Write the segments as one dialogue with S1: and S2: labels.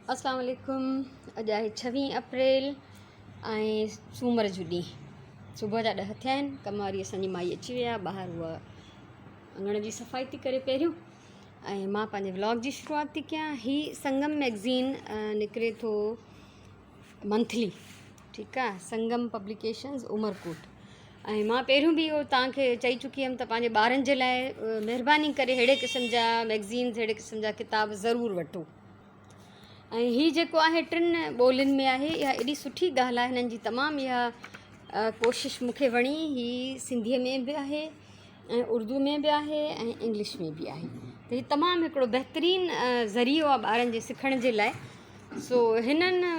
S1: अस्सलाम वालेकुम। अॼु आहे 26 अप्रैल ऐं सूमर जो ॾींहुं। सुबुह जा 10 थिया आहिनि। कम वारी असांजी माई अची विया ॿाहिरि, उहा अङण जी सफ़ाई थी करे पहिरियों, ऐं मां पंहिंजे व्लॉग जी शुरूआत थी कयां। हीअ संगम मैगज़ीन निकिरे थो मंथली, ठीकु आहे, संगम पब्लिकेशन्स उमरकोट। ऐं मां पहिरियों बि इहो तव्हांखे चई चुकी हुअमि त पंहिंजे ॿारनि जे लाइ महिरबानी करे अहिड़े क़िस्म जा मैगज़ीन्स, अहिड़े क़िस्म जा किताब ज़रूरु वठो। ऐं हीअ जेको आहे 3 ॿोलियुनि में आहे। इहा एॾी सुठी ॻाल्हि आहे, हिननि जी तमामु इहा कोशिशि मूंखे वणी। हीअ सिंधीअ में बि आहे ऐं उर्दू में बि आहे ऐं इंग्लिश में बि आहे। त हीअ तमामु हिकिड़ो बहितरीनु ज़रियो आहे ॿारनि जे सिखण जे लाइ। सो हिननि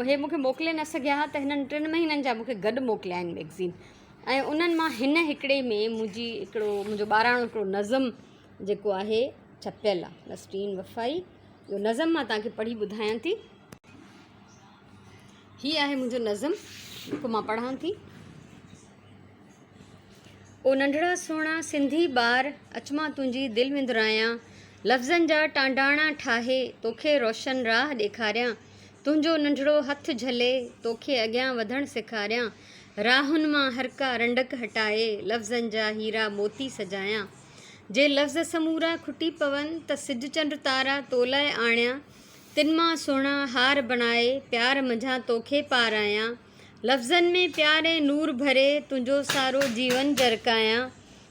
S1: हे मूंखे मोकिले न सघिया हुआ, त हिननि 3 महीननि जा मूंखे गॾु मोकिलिया आहिनि मैगज़ीन। ऐं उन्हनि मां हिकिड़े में मुंहिंजो ॿाराणो हिकिड़ो नज़म जेको आहे छपियल आहे, नसरीन वफ़ाई। इहो नज़म मां तव्हांखे पढ़ी ॿुधायां थी। हीअ आहे मुंहिंजो नज़म जेको मां पढ़ां थी। ओ नंढड़ा सोणा सिंधी ॿार, अच मां तुंहिंजी दिलि विंदुरायां, लफ़्ज़नि जा टांडाणा ठाहे तोखे रोशन राह ॾेखारियां। तुंहिंजो नंढड़ो हथु झले तोखे अॻियां वधणु सेखारियां, राहुनि मां हर का रंडक हटाए लफ़्ज़नि जा हीरा मोती सजायां। जे लफ़्ज़ समूरा खुटी पवनि त सिज चंड तारा तो लाइ आणियां, तिन मां सोणा हार बणाए प्यार मंझां तोखे पारायां। लफ़्ज़नि में प्यार ऐं नूर भरे तुंहिंजो सारो जीवन जरकायां।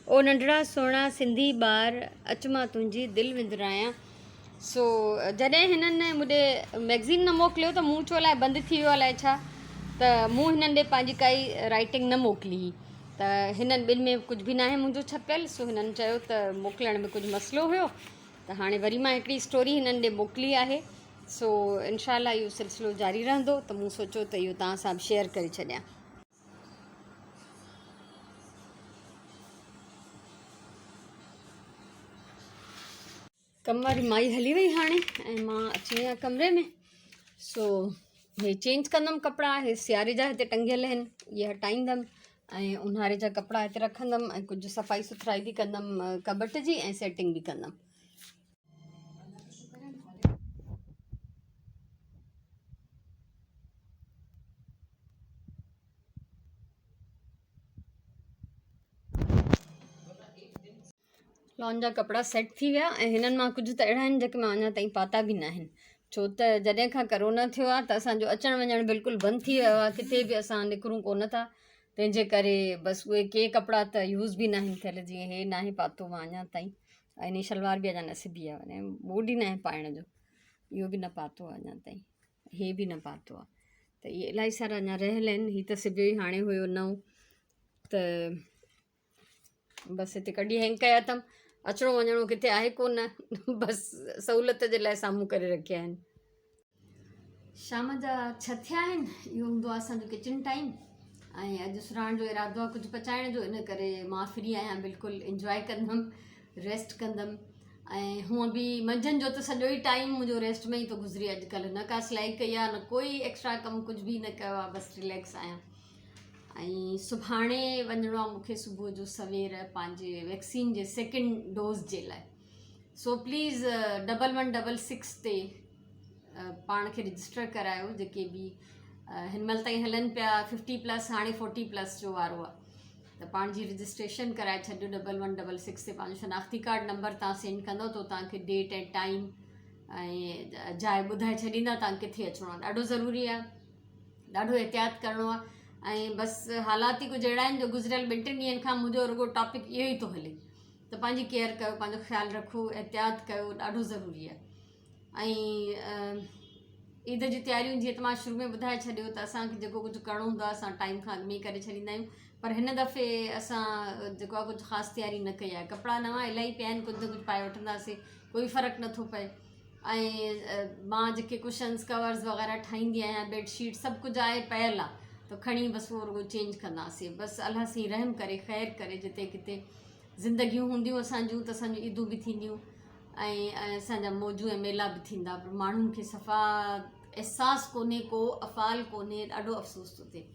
S1: ओ नंढड़ा सोणा सिंधी ॿार, अच मां तुंहिंजी दिलि विंदुरायां। सो जॾहिं हिननि मूंॾे मैगज़ीन न मोकिलियो त मूं छो लाइ बंदि थी वियो अलाए छा, त मूं हिननि ॾे पंहिंजी काई राइटिंग न मोकिली। त हिननि ॿिनि में कुझु बि न आहे मुंहिंजो छपियल। सो हिननि चयो त मोकिलण में कुझु मसइलो हुयो, त हाणे वरी मां हिकिड़ी स्टोरी हिननि ॾे मोकिली आहे। सो इनशाला इहो सिलसिलो जारी रहंदो, त मूं सोचियो त इहो तव्हां सां बि शेयर करे छॾियां। कम वारी माई हली वई हाणे, ऐं मां अची वई आहियां कमरे में। सो हे चेंज कंदमि कपिड़ा। हे सियारे जा हिते टंगियल आहिनि, इहे हटाईंदमि ऐं ऊन्हारे जा कपिड़ा हिते रखंदमि, ऐं कुझु सफ़ाई सुथराई बि कंदमि कबट जी, ऐं सेटिंग बि कंदमि। लॉन जा कपिड़ा सेट थी विया, ऐं हिननि मां कुझु त अहिड़ा आहिनि जेके मां अञा ताईं पाता बि न आहिनि। छो त जॾहिं खां करोना थियो आहे त असांजो अचणु वञणु बिल्कुलु बंदि थी वियो आहे, किथे बि असां निकिरूं कोन था। तंहिंजे करे बसि उहे के कपिड़ा त यूज़ बि न आहिनि थियल, जीअं हे न आहे पातो मां अञा ताईं। ऐं इन शलवार बि अञा न सिबी आहे, ऐं मूड ई न आहे पाइण जो, इहो बि न पातो आहे अञा ताईं, हे बि न पातो आहे। त इहे इलाही सारा अञा रहियल आहिनि। हीअ त सिबियो ई हाणे हुयो नओं, त बसि हिते कढी हैंग कया अथमि। अचिणो वञिणो किथे आहे कोन, बसि सहूलियत जे लाइ साम्हूं करे रखिया आहिनि। शाम जा 6 थिया आहिनि। इहो हूंदो आहे असांजो किचन टाइम, ऐं अॼु सुराण जो इरादो आहे कुझु पचाइण जो, इन करे मां फ्री आहियां, बिल्कुलु इंजॉय कंदमि, रेस्ट कंदमि। ऐं हूअं बि मंझंदि जो त सॼो ई टाइम मुंहिंजो रेस्ट में ई थो गुज़रे अॼुकल्ह। न का सिलाई कई आहे, न कोई एक्स्ट्रा कमु कुझु बि न कयो आहे, बसि रिलैक्स आहियां। ऐं सुभाणे वञिणो आहे मूंखे सुबुह जो सवेर पंहिंजे वैक्सीन जे 2nd डोज़ जे लाइ। सो प्लीज़ 1166 ते पाण खे रजिस्टर करायो, जेके बि हिन महिल ताईं हलनि पिया 50+, हाणे 40+ जो वारो आहे, त पाण जी रजिस्ट्रेशन कराए छॾियो। 1166 ते पंहिंजो शनाख़्ती कार्ड नंबर तव्हां सेंड कंदव त तव्हांखे डेट ऐं टाइम ऐं जाइ ॿुधाए छॾींदा तव्हां किथे अचिणो आहे। ॾाढो ज़रूरी आहे, ॾाढो एहतियात करिणो आहे। ऐं बसि हालात ई कुझु अहिड़ा आहिनि जो गुज़िरियल 2-3 ॾींहंनि खां मुंहिंजो रुॻो टॉपिक इहो ई थो हले, त पंहिंजी केयर कयो, पंहिंजो ख़्यालु रखो, एहतियात कयो, ॾाढो ज़रूरी आहे। ऐं ईद जी तयारियूं जीअं त मां शुरू में ॿुधाए छॾियो, त असांखे जेको कुझु करिणो हूंदो आहे असां टाइम खां अॻु में करे छॾींदा आहियूं। पर हिन दफ़े असां जेको आहे कुझु ख़ासि तयारी न कई आहे। कपिड़ा नवां इलाही पिया आहिनि, कुझु न कुझु पाए वठंदासीं, कोई फ़र्क़ु नथो पए। ऐं मां जेके कुशन्स कवर्स वग़ैरह ठाहींदी आहियां, बेडशीट, सभु कुझु आहे, पियल आहे, त खणी बसि उहो रुॻो चेंज कंदासीं। बसि अलाह साईं रहम करे, ख़ैरु करे, जिते किथे ज़िंदगियूं हूंदियूं असांजूं त असांजूं ईदूं बि थींदियूं, ऐं असांजा मौजू ऐं मेला बि थींदा। पर माण्हुनि खे सफ़ा अहसासु कोन्हे, को अफ़ाल कोन्हे, ॾाढो अफ़सोस थो थिए।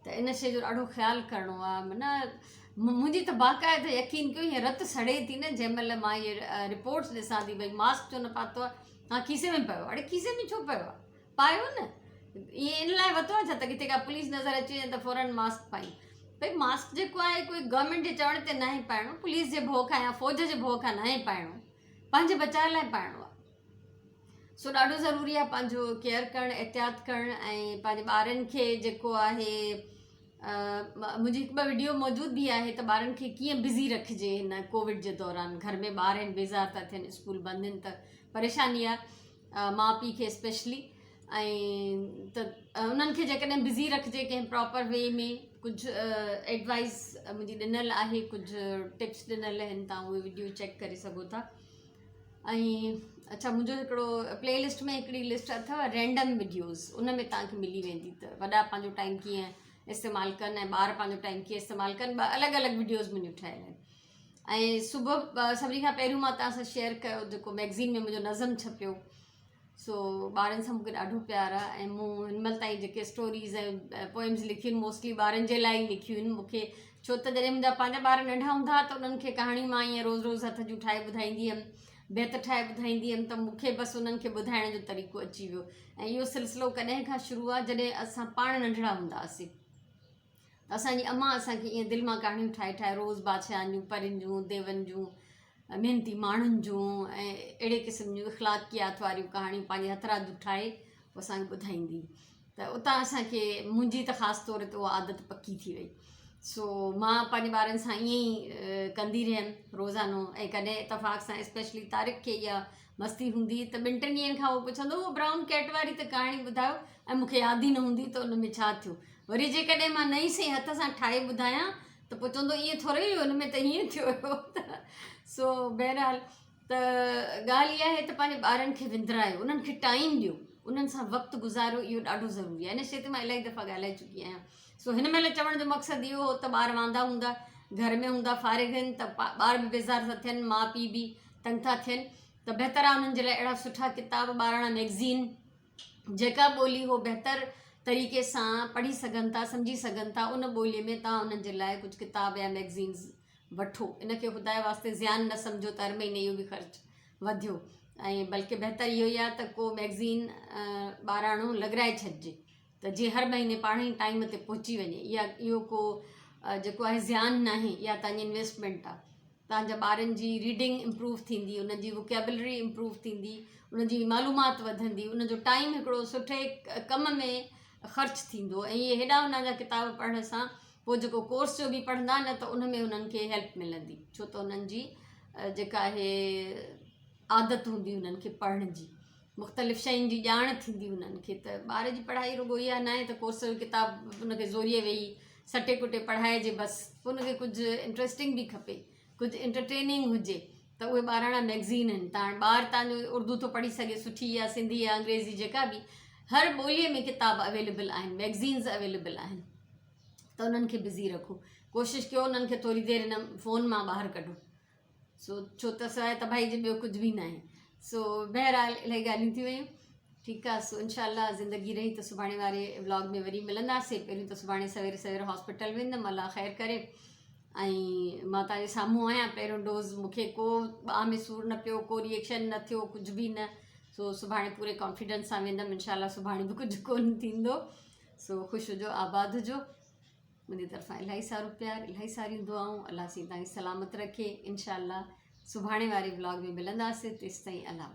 S1: त इन शइ जो ॾाढो ख़्यालु करिणो आहे। माना मुंहिंजी त बाक़ाइदा यकीन कयो हीअं रत सड़े थी न, जंहिं महिल मां इहे रिपोर्ट्स ॾिसां थी, भई मास्क छो न पातो आहे, हाँ खीसे में पियो, अड़े खीसे में छो पियो आहे, पायो न, ईअं इन लाइ वरितो आहे छा त किथे का पुलिस नज़र अची वञे त फौरन मास्क पाई। भई मास्क जेको आहे कोई गवर्नमेंट जे चवण ते न आहे पाइणो, पुलिस जे भउ खां या फ़ौज जे भउ खां न आहे पाइणो, पंहिंजे बचाव लाइ पाइणो आहे। सो ॾाढो ज़रूरी आहे पंहिंजो केयर करणु, एहतियात करणु, ऐं पंहिंजे ॿारनि खे जेको आहे मुंहिंजी हिकु ॿ वीडियो मौजूदु बि आहे त ॿारनि खे कीअं बिज़ी रखिजे हिन कोविड जे दौरान। घर में ॿार आहिनि, बेज़ार था थियनि, स्कूल बंदि आहिनि, त परेशानी आहे माउ पीउ खे स्पेशली। ऐं त उन्हनि खे जेकॾहिं बिज़ी रखिजे कंहिं प्रॉपर वे में, कुझु एडवाइस मुंहिंजी ॾिनल आहे, कुझु टिप्स ॾिनल आहिनि, तव्हां उहे वीडियो चेक करे सघो था। ऐं अच्छा, मुंहिंजो हिकिड़ो प्लेलिस्ट में हिकिड़ी लिस्ट अथव रैंडम वीडियोज़, उन में तव्हांखे मिली वेंदी, त वॾा पंहिंजो टाइम कीअं इस्तेमालु कनि ऐं ॿार पंहिंजो टाइम कीअं इस्तेमालु कनि, ॿ अलॻि अलॻि वीडियोज़ मुंहिंजूं ठहियल आहिनि। ऐं सुबुह सभिनी खां पहिरियों मां तव्हां सां शेयर कयो जेको मैगज़ीन में मुंहिंजो नज़म छपियो, सो ॿारनि सां मूंखे ॾाढो प्यारु आहे। ऐं मूं हिनमहिल ताईं जेके स्टोरीज़ ऐं पोइम्स लिखियूं आहिनि मोस्टली ॿारनि जे लाइ ई लिखियूं आहिनि मूंखे, छो त जॾहिं मुंहिंजा पंहिंजा ॿार नंढा हूंदा त उन्हनि खे कहाणी मां ईअं रोज़ु रोज़ु हथ जूं ठाहे ॿुधाईंदी हुअमि, बेत ठाहे ॿुधाईंदी हुअमि, त मूंखे बसि उन्हनि खे ॿुधाइण जो तरीक़ो अची वियो। ऐं इहो सिलसिलो कॾहिं खां शुरू आहे जॾहिं असां पाण नंढड़ा हूंदा हुआसीं, त असांजी अम्मा असांखे ईअं दिलि मां कहाणियूं ठाहे ठाहे रोज़ु बादशाहनि जूं, परियुनि जूं, देवनि जूं, महिनती माण्हुनि जूं ऐं अहिड़े क़िस्म जूं इख़्लाक़ियात वारियूं कहाणियूं पंहिंजे हथरां जूं ठाहे पोइ असांखे ॿुधाईंदी। त उतां असांखे, मुंहिंजी त ख़ासि तौर ते उहा आदत पकी थी वई। सो मां पंहिंजे ॿारनि सां ईअं ई कंदी रहियमि रोज़ानो। ऐं कॾहिं इतफ़ाक़ सां स्पेशली तारिक खे इहा मस्ती हूंदी त 2-3 ॾींहंनि खां उहो पुछंदो हुओ ब्राउन कैट वारी त कहाणी ॿुधायो, ऐं मूंखे यादि ई न हूंदी त उन में छा थियो। वरी जेकॾहिं मां नई सही हथ सां ठाहे ॿुधायां त पोइ चवंदो ईअं थोरो ई हुन में त हीअं थियो हुयो। त सो बहरहाल त ॻाल्हि इहा आहे त पंहिंजे ॿारनि खे विंदरायो, उन्हनि खे टाइम ॾियो, उन्हनि सां वक़्तु गुज़ारियो, इहो ॾाढो ज़रूरी आहे। इन शइ ते मां इलाही दफ़ा ॻाल्हाए चुकी आहियां। सो हिन महिल चवण जो मक़सदु इहो हो त ॿार वांदा हूंदा, घर में हूंदा, फारिग आहिनि, त ॿार बि बेज़ार था थियनि, माउ पीउ बि तंग था थियनि, त बहितरु आहे उन्हनि जे लाइ अहिड़ा सुठा किताब, ॿारहं मैगज़ीन, जेका ॿोली हो बहितरु तरीक़े सां पढ़ी सघनि था, सम्झी सघनि था, उन ॿोलीअ में तव्हां उन्हनि जे लाइ कुझु किताब या मैगज़ीन्स वठो। इनखे ख़ुदा वास्ते ज़ियान न सम्झो त हर महीने इहो बि ख़र्चु वधियो, ऐं बल्कि बहितरु इहो ई आहे त को मैगज़ीन ॿाराणो लॻाराए छॾिजे त जीअं हर महीने पाण ई टाइम ते पहुची वञे। इहो को जेको आहे ज़ियान न आहे, इहा तव्हांजी इन्वेस्टमेंट आहे। तव्हांजा ॿारनि जी रीडिंग इम्प्रूव थींदी, उनजी वोकेबलरी इम्प्रूव थींदी, उनजी मालूमात वधंदी, उनजो टाइम हिकिड़ो सुठे कम में ख़र्चु थींदो। ऐं इहे हेॾा हुन जा किताब पढ़ण सां पोइ जेको कोर्स जो बि पढ़ंदा न, त उन में उन्हनि खे हेल्प मिलंदी, छो त उन्हनि जी जेका आहे आदत हूंदी उन्हनि खे पढ़ण जी, मुख़्तलिफ़ शयुनि जी ॼाण थींदी उन्हनि खे। त ॿार जी पढ़ाई रुॻो इहा न आहे त कोर्स जो किताब उनखे ज़ोरीअ वेही सटे कुटे पढ़ाइजे बसि, पोइ उनखे कुझु इंट्रस्टिंग बि खपे, कुझु एंटरटेनिंग हुजे, त उहे ॿारहं मैगज़ीन आहिनि। ॿार तव्हांजो उर्दू थो पढ़ी सघे, सुठी या सिंधी या अंग्रेज़ी जेका बि, हर ॿोलीअ में किताब अवेलेबल आहिनि, मैगज़ीन्स अवेलेबल आहिनि, त उन्हनि खे बिज़ी रखो। कोशिशि कयो उन्हनि खे थोरी देरि हिन फ़ोन मां ॿाहिरि कढो, सो छो त सवाइ तबाही जे ॿियो कुझु बि न आहे। सो बहरहाल इलाही ॻाल्हियूं थी वियूं, ठीकु आहे। सो इंशाअल्लाह ज़िंदगी रही त सुभाणे वारे व्लॉग में वरी मिलंदासीं। पहिरियों त सुभाणे सवेरे सवेरे हॉस्पिटल वेंदमि, अलाह ख़ैरु करे। ऐं मां तव्हांजे साम्हूं आहियां, पहिरियों डोज़ मूंखे को ॿाह में सूरु न पियो, को रिएक्शन न थियो, कुझु बि न। सो सुभाणे पूरे कॉन्फिडेंस सां वेंदमि इंशाअल्लाह, सुभाणे बि कुझु कोन थींदो। सो ख़ुशि हुजो, आबाद हुजो, मुंहिंजी तरफ़ां इलाही सारो प्यार, इलाही सारियूं दुआऊं। अलाह साईं तव्हांखे सलामत रखे। इंशाअल्लाह सुभाणे वारे व्लॉग में मिलंदासीं, तेसिताईं अलाह।